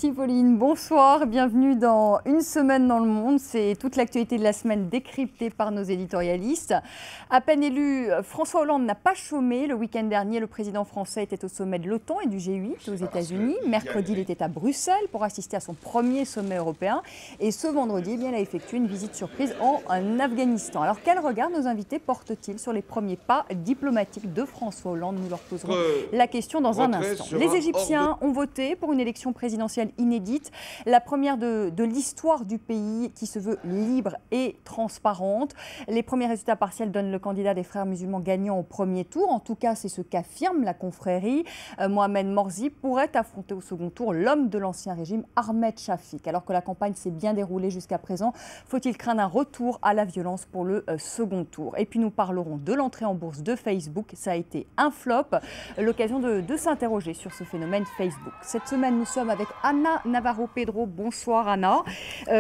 Merci Pauline, bonsoir, bienvenue dans Une semaine dans le monde. C'est toute l'actualité de la semaine décryptée par nos éditorialistes. À peine élu, François Hollande n'a pas chômé. Le week-end dernier, le président français était au sommet de l'OTAN et du G8 aux États-Unis. Mercredi, il était à Bruxelles pour assister à son premier sommet européen. Et ce vendredi, il a effectué une visite surprise en Afghanistan. Alors quel regard nos invités portent-ils sur les premiers pas diplomatiques de François Hollande? Nous leur poserons la question dans un instant. Les Égyptiens ont voté pour une élection présidentielle inédite, la première de l'histoire du pays qui se veut libre et transparente. Les premiers résultats partiels donnent le candidat des frères musulmans gagnant au premier tour. En tout cas, c'est ce qu'affirme la confrérie. Mohamed Morsi pourrait affronter au second tour l'homme de l'ancien régime, Ahmed Shafik. Alors que la campagne s'est bien déroulée jusqu'à présent, faut-il craindre un retour à la violence pour le second tour? Et puis nous parlerons de l'entrée en bourse de Facebook. Ça a été un flop. L'occasion de s'interroger sur ce phénomène Facebook. Cette semaine, nous sommes avec Ana Navarro-Pedro. Bonsoir Ana.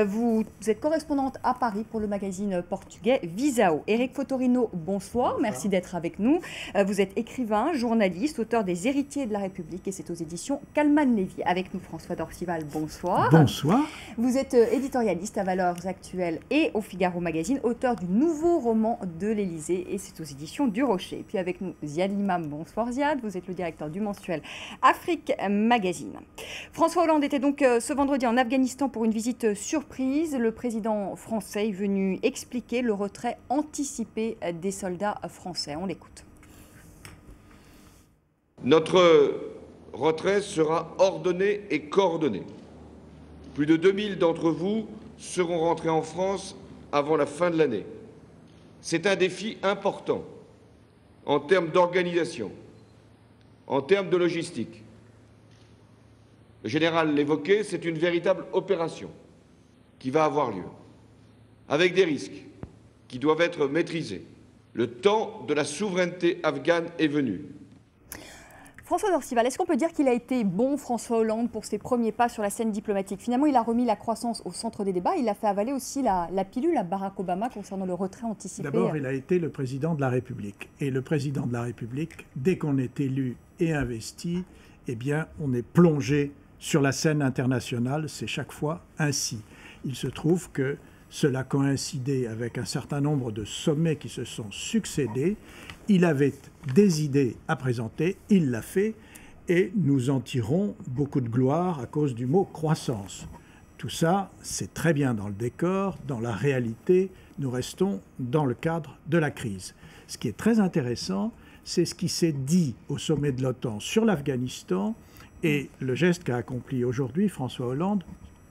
Vous êtes correspondante à Paris pour le magazine portugais Visao. Éric Fotorino, bonsoir. Merci d'être avec nous. Vous êtes écrivain, journaliste, auteur des Héritiers de la République et c'est aux éditions Calman Lévy. Avec nous François Dorcival, bonsoir. Bonsoir. Vous êtes éditorialiste à Valeurs Actuelles et au Figaro Magazine, auteur du nouveau roman de l'Élysée et c'est aux éditions du Rocher. Et puis avec nous Ziad Imam, bonsoir Ziad. Vous êtes le directeur du mensuel Afrique Magazine. François Hollande était donc ce vendredi en Afghanistan pour une visite surprise. Le président français est venu expliquer le retrait anticipé des soldats français. On l'écoute. Notre retrait sera ordonné et coordonné. Plus de 2000 d'entre vous seront rentrés en France avant la fin de l'année. C'est un défi important en termes d'organisation, en termes de logistique. Le général l'évoquait, c'est une véritable opération qui va avoir lieu, avec des risques qui doivent être maîtrisés. Le temps de la souveraineté afghane est venu. François Dorcival, est-ce qu'on peut dire qu'il a été bon, François Hollande, pour ses premiers pas sur la scène diplomatique? Finalement, il a remis la croissance au centre des débats. Il a fait avaler aussi la pilule à Barack Obama concernant le retrait anticipé. D'abord, il a été le président de la République. Et le président de la République, dès qu'on est élu et investi, eh bien, on est plongé sur la scène internationale. C'est chaque fois ainsi. Il se trouve que cela coïncidait avec un certain nombre de sommets qui se sont succédés. Il avait des idées à présenter, il l'a fait, et nous en tirons beaucoup de gloire à cause du mot croissance. Tout ça, c'est très bien dans le décor, dans la réalité, nous restons dans le cadre de la crise. Ce qui est très intéressant, c'est ce qui s'est dit au sommet de l'OTAN sur l'Afghanistan et le geste qu'a accompli aujourd'hui François Hollande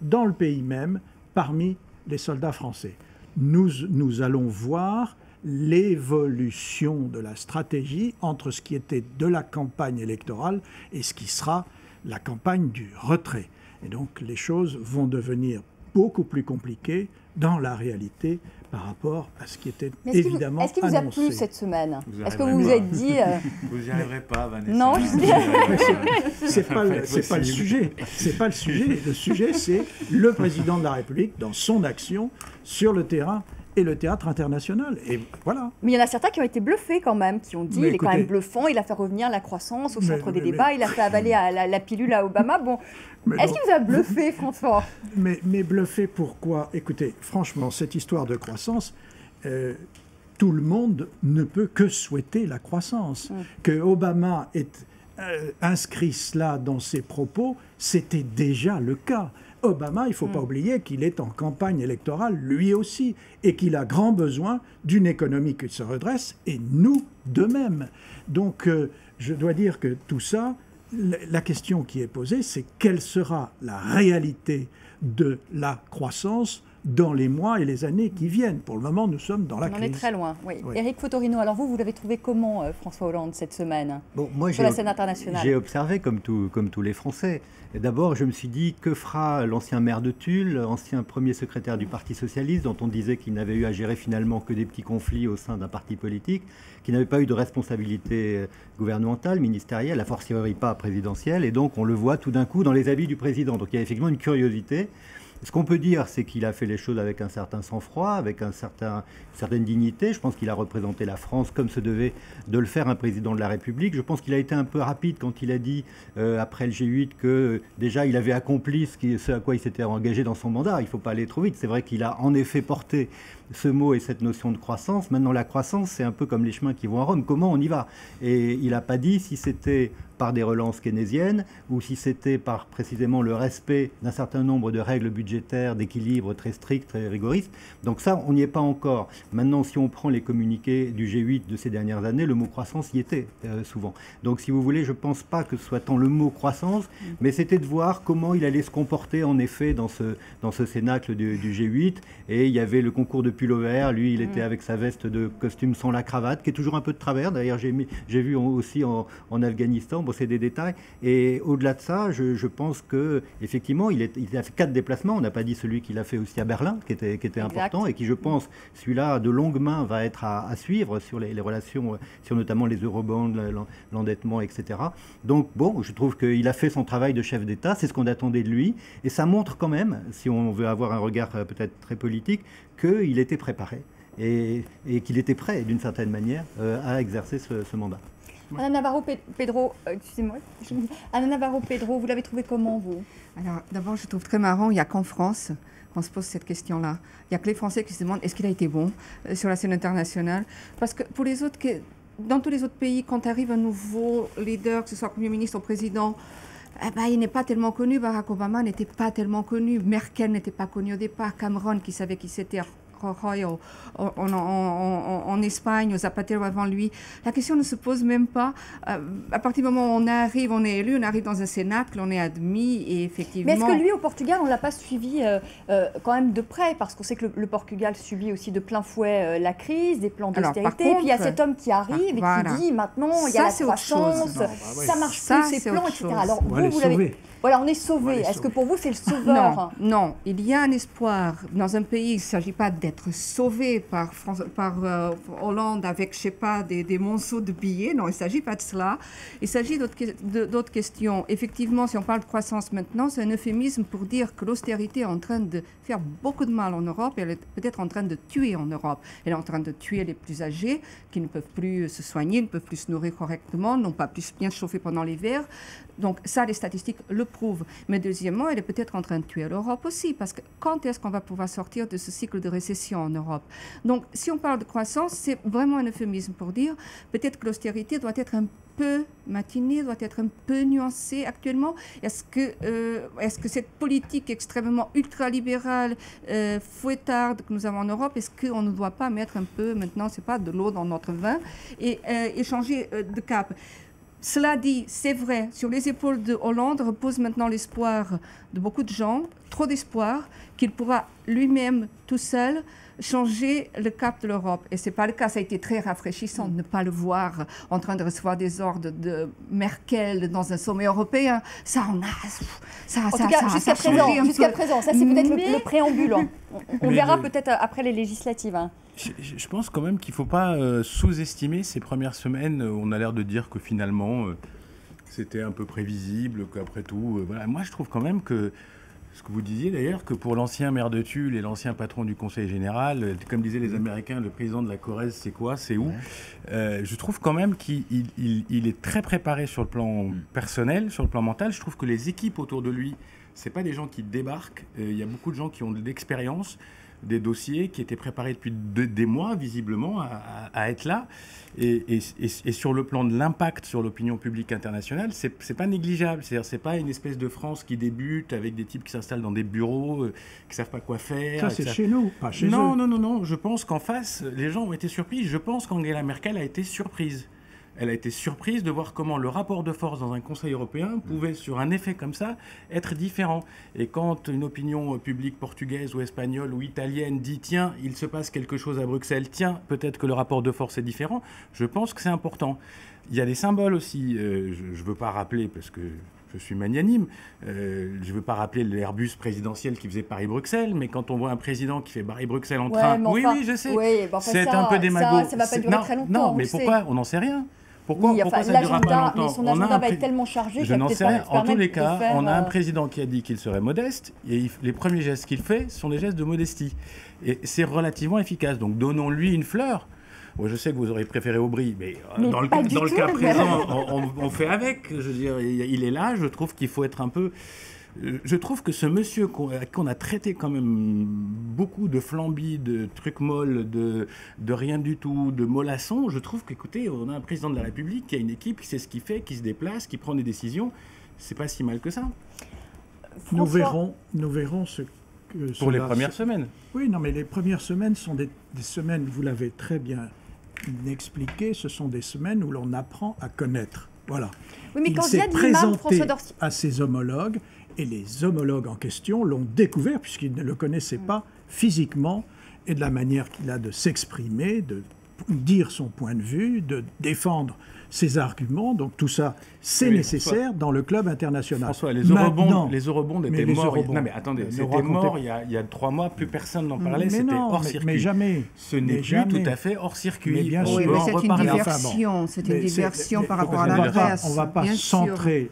dans le pays même, parmi les soldats français. Nous allons voir l'évolution de la stratégie entre ce qui était de la campagne électorale et ce qui sera la campagne du retrait. Et donc les choses vont devenir beaucoup plus compliquées dans la réalité par rapport à ce qui était évidemment annoncé. Est-ce qu'il vous a plu cette semaine? Est-ce que vous vous êtes dit... Vous n'y arriverez pas, Vanessa. Non, c'est pas le sujet. C'est pas le sujet. Le sujet, c'est le président de la République dans son action sur le terrain et le théâtre international. Et voilà. Mais il y en a certains qui ont été bluffés quand même, qui ont dit il est quand même bluffant, il a fait revenir la croissance au centre des débats, il a fait avaler la pilule à Obama. Bon, est-ce qu'il vous a bluffé, François? Mais bluffé pourquoi? Écoutez, franchement, cette histoire de croissance, tout le monde ne peut que souhaiter la croissance. Que Obama ait inscrit cela dans ses propos, c'était déjà le cas. Obama, il ne faut pas oublier qu'il est en campagne électorale lui aussi et qu'il a grand besoin d'une économie qui se redresse et nous de même. Donc je dois dire que tout ça, la question qui est posée, c'est quelle sera la réalité de la croissance dans les mois et les années qui viennent. Pour le moment, nous sommes dans la crise. On en est très loin, oui. Éric Fotorino, alors vous l'avez trouvé comment, François Hollande, cette semaine, sur la scène internationale? J'ai observé, comme tous les Français. D'abord, je me suis dit, que fera l'ancien maire de Tulle, ancien premier secrétaire du Parti Socialiste, dont on disait qu'il n'avait eu à gérer finalement que des petits conflits au sein d'un parti politique, qui n'avait pas eu de responsabilité gouvernementale, ministérielle, a fortiori pas présidentielle, et donc on le voit tout d'un coup dans les habits du président. Donc il y a effectivement une curiosité. Ce qu'on peut dire, c'est qu'il a fait les choses avec un certain sang-froid, avec une certaine dignité. Je pense qu'il a représenté la France comme se devait de le faire un président de la République. Je pense qu'il a été un peu rapide quand il a dit, après le G8, que déjà il avait accompli ce à quoi il s'était engagé dans son mandat. Il ne faut pas aller trop vite. C'est vrai qu'il a en effet porté ce mot et cette notion de croissance. Maintenant, la croissance, c'est un peu comme les chemins qui vont à Rome. Comment on y va? Et il n'a pas dit si c'était par des relances keynésiennes ou si c'était par précisément le respect d'un certain nombre de règles budgétaires, d'équilibre très stricts, très rigoristes. Donc ça, on n'y est pas encore. Maintenant, si on prend les communiqués du G8 de ces dernières années, le mot croissance y était souvent. Donc si vous voulez, je ne pense pas que ce soit tant le mot croissance, mais c'était de voir comment il allait se comporter en effet dans ce cénacle du G8. Et il y avait le concours de pull-over. Lui, il était avec sa veste de costume sans la cravate, qui est toujours un peu de travers. D'ailleurs, j'ai vu aussi en Afghanistan. Bon, c'est des détails. Et au-delà de ça, je pense qu'effectivement, il a fait 4 déplacements. On n'a pas dit celui qu'il a fait aussi à Berlin, qui était important, et qui, je pense, celui-là, de longue main, va être à suivre sur les relations, sur notamment les eurobonds, l'endettement, etc. Donc, bon, je trouve qu'il a fait son travail de chef d'État. C'est ce qu'on attendait de lui. Et ça montre quand même, si on veut avoir un regard peut-être très politique, qu'il était préparé et qu'il était prêt, d'une certaine manière, à exercer ce mandat. Ana Navarro-Pedro, excusez-moi. Ana Navarro-Pedro, vous l'avez trouvé comment, vous? Alors, d'abord, je trouve très marrant, il n'y a qu'en France qu'on se pose cette question-là. Il n'y a que les Français qui se demandent est-ce qu'il a été bon sur la scène internationale. Parce que pour les autres, dans tous les autres pays, quand arrive un nouveau leader, que ce soit Premier ministre ou Président, il n'est pas tellement connu. Barack Obama n'était pas tellement connu. Merkel n'était pas connue au départ. Cameron, qui savait qui c'était, en Espagne, Zapatero avant lui. La question ne se pose même pas. À partir du moment où on arrive, on est élu, on arrive dans un cénacle, on est admis et effectivement... Mais est-ce que lui, au Portugal, on ne l'a pas suivi quand même de près? Parce qu'on sait que le Portugal subit aussi de plein fouet la crise, des plans d'austérité. Et puis il y a cet homme qui arrive et qui dit maintenant, il y a la croissance, ça marche plus, ces plans, etc. Alors vous l'avez... Voilà, on est sauvé. Est-ce que pour vous, c'est le sauveur? Non, il y a un espoir. Dans un pays, il ne s'agit pas d'être sauvé par Hollande avec, je ne sais pas, des monceaux de billets. Non, il ne s'agit pas de cela. Il s'agit d'autres questions. Effectivement, si on parle de croissance maintenant, c'est un euphémisme pour dire que l'austérité est en train de faire beaucoup de mal en Europe. Elle est peut-être en train de tuer en Europe. Elle est en train de tuer les plus âgés qui ne peuvent plus se soigner, ne peuvent plus se nourrir correctement, n'ont pas pu bien se chauffer pendant l'hiver. Donc ça, les statistiques le prouvent. Mais deuxièmement, elle est peut-être en train de tuer l'Europe aussi, parce que quand est-ce qu'on va pouvoir sortir de ce cycle de récession en Europe? Donc si on parle de croissance, c'est vraiment un euphémisme pour dire peut-être que l'austérité doit être un peu matinée, doit être un peu nuancée actuellement. Est-ce que cette politique extrêmement ultralibérale, fouettarde que nous avons en Europe, est-ce qu'on ne doit pas mettre un peu, maintenant, c'est pas de l'eau dans notre vin, et changer de cap? Cela dit, c'est vrai, sur les épaules de Hollande repose maintenant l'espoir de beaucoup de gens, trop d'espoir, qu'il pourra lui-même, tout seul, changer le cap de l'Europe. Et ce n'est pas le cas. Ça a été très rafraîchissant de ne pas le voir en train de recevoir des ordres de Merkel dans un sommet européen. Ça, on a... En tout cas, jusqu'à présent, ça c'est peut-être le préambule. On verra peut-être après les législatives. Je pense quand même qu'il ne faut pas sous-estimer ces premières semaines. On a l'air de dire que finalement, c'était un peu prévisible, qu'après tout... voilà. Moi, je trouve quand même que, ce que vous disiez d'ailleurs, que pour l'ancien maire de Tulle et l'ancien patron du Conseil général, comme disaient les Américains, le président de la Corrèze, c'est quoi, c'est où? Je trouve quand même qu'il est très préparé sur le plan personnel, sur le plan mental. Je trouve que les équipes autour de lui, ce n'est pas des gens qui débarquent. Il y a beaucoup de gens qui ont de l'expérience, des dossiers qui étaient préparés depuis des mois, visiblement, à être là. Et sur le plan de l'impact sur l'opinion publique internationale, c'est pas négligeable. C'est-à-dire, c'est pas une espèce de France qui débute avec des types qui s'installent dans des bureaux, qui savent pas quoi faire. Ça, c'est chez nous, pas chez eux. Non. Je pense qu'en face, les gens ont été surpris. Je pense qu'Angela Merkel a été surprise. Elle a été surprise de voir comment le rapport de force dans un Conseil européen pouvait, sur un effet comme ça, être différent. Et quand une opinion publique portugaise ou espagnole ou italienne dit « tiens, il se passe quelque chose à Bruxelles, tiens, peut-être que le rapport de force est différent », je pense que c'est important. Il y a des symboles aussi. Je ne veux pas rappeler, parce que je suis magnanime, je ne veux pas rappeler l'Airbus présidentiel qui faisait Paris-Bruxelles, mais quand on voit un président qui fait Paris-Bruxelles en train... Oui, je sais. Oui, c'est un peu démago. Ça ne va pas durer très longtemps. Non, mais pourquoi? On n'en sait rien. Pourquoi, Oui, pourquoi enfin, ça durera pas l'agenda, longtemps? mais son On a agenda un va pré- être tellement chargé Je qu'il va n'en peut-être sais pas rien. se En tous permettre les de cas, faire, on a un président qui a dit qu'il serait modeste, et les premiers gestes qu'il fait sont des gestes de modestie. Et c'est relativement efficace. Donc donnons-lui une fleur. Ouais, je sais que vous aurez préféré Aubry, mais, Mais dans le pas du cas tout. présent, on fait avec. Je veux dire, il est là. Je trouve qu'il faut être un peu... Je trouve que ce monsieur qu'on a traité quand même beaucoup de flambis, de trucs molles, de rien du tout, de mollassons, je trouve qu'écoutez, on a un président de la République qui a une équipe, qui sait ce qu'il fait, qui se déplace, qui prend des décisions. C'est pas si mal que ça. Nous François, verrons ce que Pour les cela- premières semaines. Oui, non, mais les premières semaines sont des semaines, vous l'avez très bien expliqué, ce sont des semaines où l'on apprend à connaître. Voilà. Oui, mais Il quand s'est Ziad Limam, François présenté Dorcy... à ses homologues, et les homologues en question l'ont découvert, puisqu'ils ne le connaissaient pas physiquement, et de la manière qu'il a de s'exprimer, de dire son point de vue, de défendre ses arguments. Donc tout ça, c'est Oui, nécessaire dans le club international. François, les Maintenant- eurobonds Mais étaient les morts. eurobonds, Non, mais attendez, ne c'était racontez mort pas. il y a 3 mois, plus personne n'en parlait, Mais c'était non, hors mais circuit. jamais. Ce n'est Mais plus jamais. tout à fait hors circuit. Mais bien On sûr. Oui, peut mais en c'est une reparler. Enfin, bon. diversion. C'est une Mais diversion par mais rapport à on la va pas- Grèce. On ne va pas bien sûr. centrer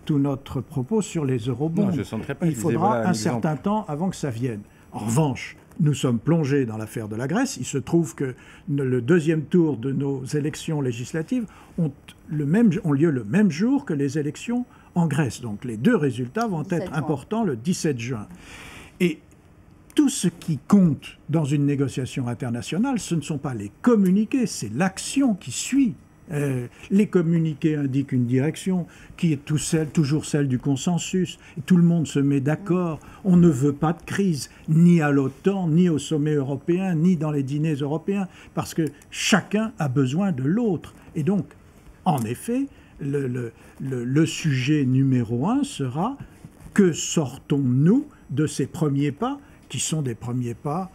tout notre propos sur les eurobonds. Non, je ne centrerai pas, Il je disais, faudra voilà un un exemple. certain temps avant que ça vienne. En revanche, nous sommes plongés dans l'affaire de la Grèce. Il se trouve que le deuxième tour de nos élections législatives ont lieu le même jour que les élections en Grèce. Donc les deux résultats vont 17 être juin. importants le 17 juin. Et tout ce qui compte dans une négociation internationale, ce ne sont pas les communiqués, c'est l'action qui suit. Les communiqués indiquent une direction qui est toujours celle du consensus. Et tout le monde se met d'accord. On ne veut pas de crise, ni à l'OTAN, ni au sommet européen, ni dans les dîners européens, parce que chacun a besoin de l'autre. Et donc, en effet, le sujet numéro 1 sera que sortons-nous de ces premiers pas, qui sont des premiers pas,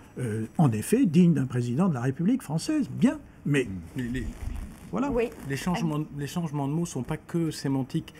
en effet, dignes d'un président de la République française. Bien, mais voilà. Oui. Les changements de mots ne sont pas que sémantiques.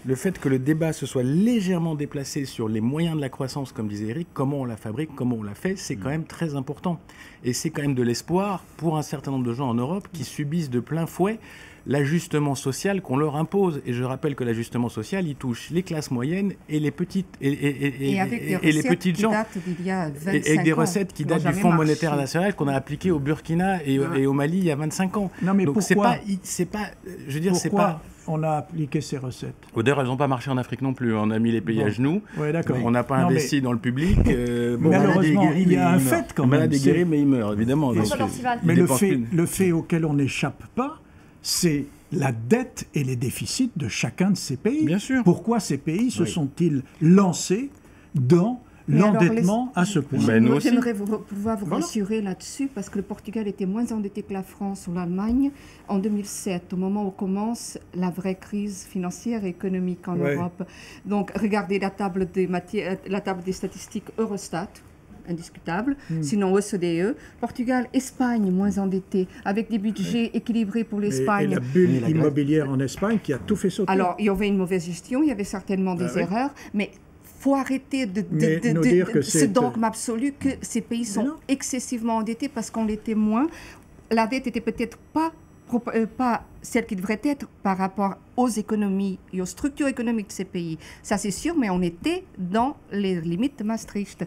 Le fait que le débat se soit légèrement déplacé sur les moyens de la croissance, comme disait Eric, comment on la fabrique, comment on la fait, c'est quand même très important. Et c'est quand même de l'espoir pour un certain nombre de gens en Europe qui subissent de plein fouet l'ajustement social qu'on leur impose. Et je rappelle que l'ajustement social, il touche les classes moyennes et les petites Et avec des et les recettes petites qui gens. datent d'il y a 25 Et avec des ans, recettes qui qui n'ont datent du jamais Fonds marché. monétaire national qu'on a appliqué au Burkina et au Mali il y a 25 ans. Non, mais Donc pourquoi c'est pas, je veux dire, c'est Pourquoi pas. on a appliqué ces recettes? D'ailleurs, elles n'ont pas marché en Afrique non plus. On a mis les pays Bon. à genoux. Ouais, d'accord. On n'a pas Non, investi dans le public. Malheureusement, il y a un fait quand même. Malade est guéri, mais il meurt, évidemment. Donc, François Dorcival. il Mais dépense plus. le fait auquel on n'échappe pas, c'est la dette et les déficits de chacun de ces pays. Bien sûr. Pourquoi ces pays se Oui. sont-ils lancés dans Mais alors, l'endettement à ce point? Ben, nous aussi. J'aimerais pouvoir vous Voilà. rassurer là-dessus parce que le Portugal était moins endetté que la France ou l'Allemagne en 2007, au moment où commence la vraie crise financière et économique en Ouais. Europe. Donc, regardez la table des statistiques Eurostat. Indiscutable. Sinon, OCDE. Portugal, Espagne, moins endetté, avec des budgets équilibrés pour Et l'Espagne. la bulle Et la immobilière en Espagne qui a tout fait sauter. Alors, il y avait une mauvaise gestion, il y avait certainement des oui. erreurs, mais faut arrêter Mais nous dire que ce c'est- dogme absolu que ces pays Mais sont non. excessivement endettés parce qu'on l'était moins. La dette était peut-être pas celle qui devrait être par rapport aux économies et aux structures économiques de ces pays. Ça, c'est sûr, mais on était dans les limites de Maastricht.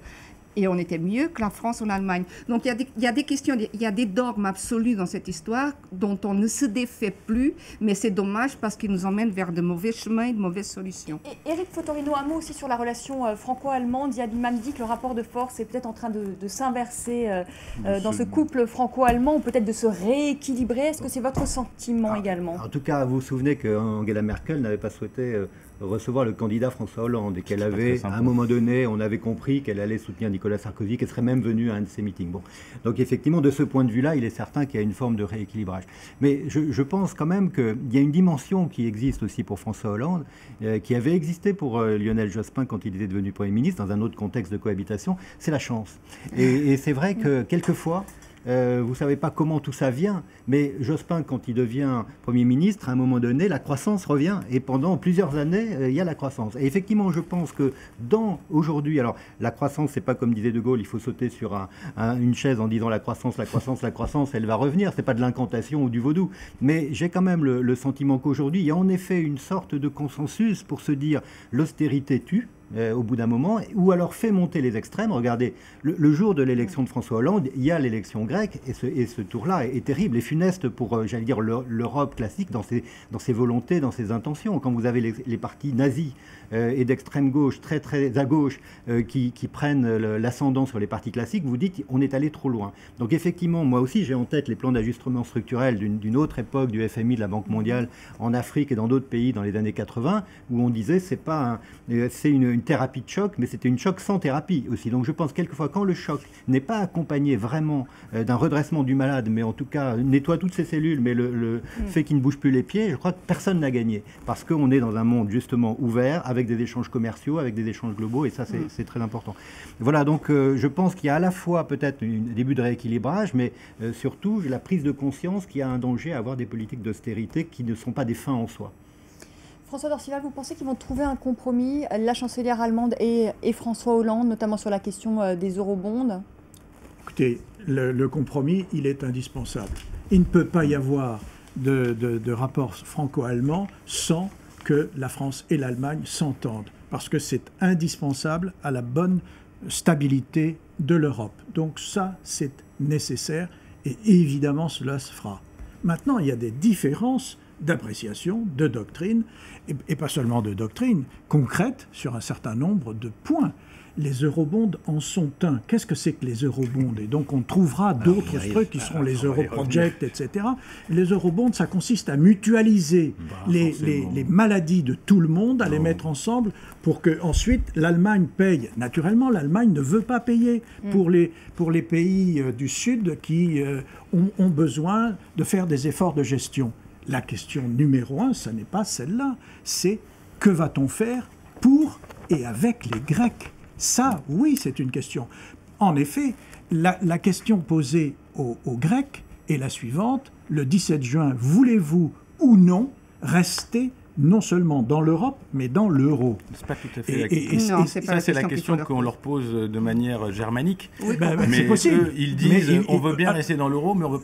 Et on était mieux que la France ou l'Allemagne. Donc il y a des questions, il y a des dogmes absolus dans cette histoire dont on ne se défait plus, mais c'est dommage parce qu'ils nous emmènent vers de mauvais chemins et de mauvaises solutions. Et Éric Fotorino, un mot aussi sur la relation franco-allemande. Ziad Limam dit que le rapport de force est peut-être en train de s'inverser dans ce couple franco-allemand, ou peut-être de se rééquilibrer. Est-ce que c'est votre sentiment également? En tout cas, vous vous souvenez qu'Angela Merkel n'avait pas souhaité recevoir le candidat François Hollande et qu'elle avait, à un moment donné, on avait compris qu'elle allait soutenir Nicolas Sarkozy, qu'elle serait même venue à un de ses meetings. Bon. Donc effectivement, de ce point de vue-là, il est certain qu'il y a une forme de rééquilibrage. Mais je pense quand même qu'il y a une dimension qui existe aussi pour François Hollande, qui avait existé pour Lionel Jospin quand il était devenu Premier ministre, dans un autre contexte de cohabitation, c'est la chance. Et c'est vrai que quelquefois, vous ne savez pas comment tout ça vient, mais Jospin, quand il devient Premier ministre, à un moment donné, la croissance revient. Et pendant plusieurs années, il y a la croissance. Et effectivement, je pense que aujourd'hui, alors la croissance, c'est pas comme disait De Gaulle, il faut sauter sur une chaise en disant la croissance, elle va revenir. C'est pas de l'incantation ou du vaudou. Mais j'ai quand même le sentiment qu'aujourd'hui, il y a en effet une sorte de consensus pour se dire l'austérité tue. Au bout d'un moment, ou alors fait monter les extrêmes. Regardez, le jour de l'élection de François Hollande, il y a l'élection grecque, et ce tour-là est terrible et funeste pour, j'allais dire, l'Europe classique dans ses volontés, dans ses intentions. Quand vous avez les partis nazis et d'extrême gauche, très très à gauche, qui prennent l'ascendant sur les partis classiques, vous dites on est allé trop loin. Donc effectivement, moi aussi j'ai en tête les plans d'ajustement structurel d'une autre époque du FMI, de la Banque mondiale, en Afrique et dans d'autres pays dans les années 80, où on disait c'est une thérapie de choc, mais c'était une choc sans thérapie aussi. Donc je pense quelquefois quand le choc n'est pas accompagné vraiment d'un redressement du malade, mais en tout cas nettoie toutes ses cellules, mais le fait qu'il ne bouge plus les pieds, je crois que personne n'a gagné. Parce qu'on est dans un monde justement ouvert, avec des échanges commerciaux, avec des échanges globaux, et ça c'est très important. Voilà, donc je pense qu'il y a à la fois peut-être un début de rééquilibrage, mais surtout la prise de conscience qu'il y a un danger à avoir des politiques d'austérité qui ne sont pas des fins en soi. François Dorcival, vous pensez qu'ils vont trouver un compromis, la chancelière allemande et François Hollande, notamment sur la question des eurobonds? Écoutez, le compromis, il est indispensable. Il ne peut pas y avoir de rapport franco-allemand sans que la France et l'Allemagne s'entendent, parce que c'est indispensable à la bonne stabilité de l'Europe. Donc ça, c'est nécessaire, et évidemment, cela se fera. Maintenant, il y a des différences d'appréciation, de doctrine, et pas seulement de doctrine, concrète sur un certain nombre de points. Les eurobonds en sont un. Qu'est-ce que c'est que les eurobonds? Et donc on trouvera d'autres trucs qui seront les europrojects, etc. Les eurobonds, ça consiste à mutualiser les maladies de tout le monde, à les mettre ensemble pour que ensuite l'Allemagne paye. Naturellement, l'Allemagne ne veut pas payer pour les pays du Sud qui ont besoin de faire des efforts de gestion. La question numéro 1, ce n'est pas celle-là, c'est que va-t-on faire pour et avec les Grecs? Ça, oui, c'est une question. En effet, la question posée aux Grecs est la suivante. Le 17 juin, voulez-vous ou non rester non seulement dans l'Europe, mais dans l'euro? C'est pas tout à fait la question. Ça, c'est la question qu'on leur pose de manière germanique. Oui, mais c'est possible. Eux, ils disent on veut bien rester dans l'euro, mais on ne veut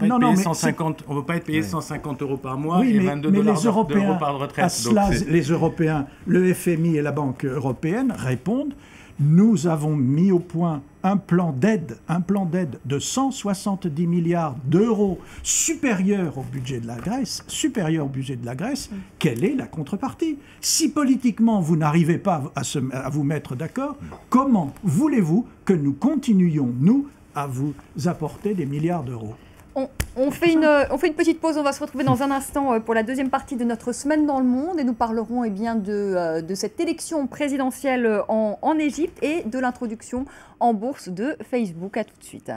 pas être payé 150 euros par mois et 22 $ d'euros par retraite. À cela, les Européens, le FMI et la Banque européenne répondent. Nous avons mis au point un plan d'aide de 170 milliards d'euros supérieur au budget de la Grèce. Quelle est la contrepartie? Si politiquement vous n'arrivez pas à vous mettre d'accord, comment voulez-vous que nous continuions, nous, à vous apporter des milliards d'euros? On fait une petite pause, on va se retrouver dans un instant pour la deuxième partie de notre semaine dans le monde et nous parlerons bien de cette élection présidentielle en Égypte et de l'introduction en bourse de Facebook. À tout de suite.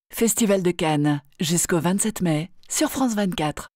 Festival de Cannes, jusqu'au 27 mai, sur France 24.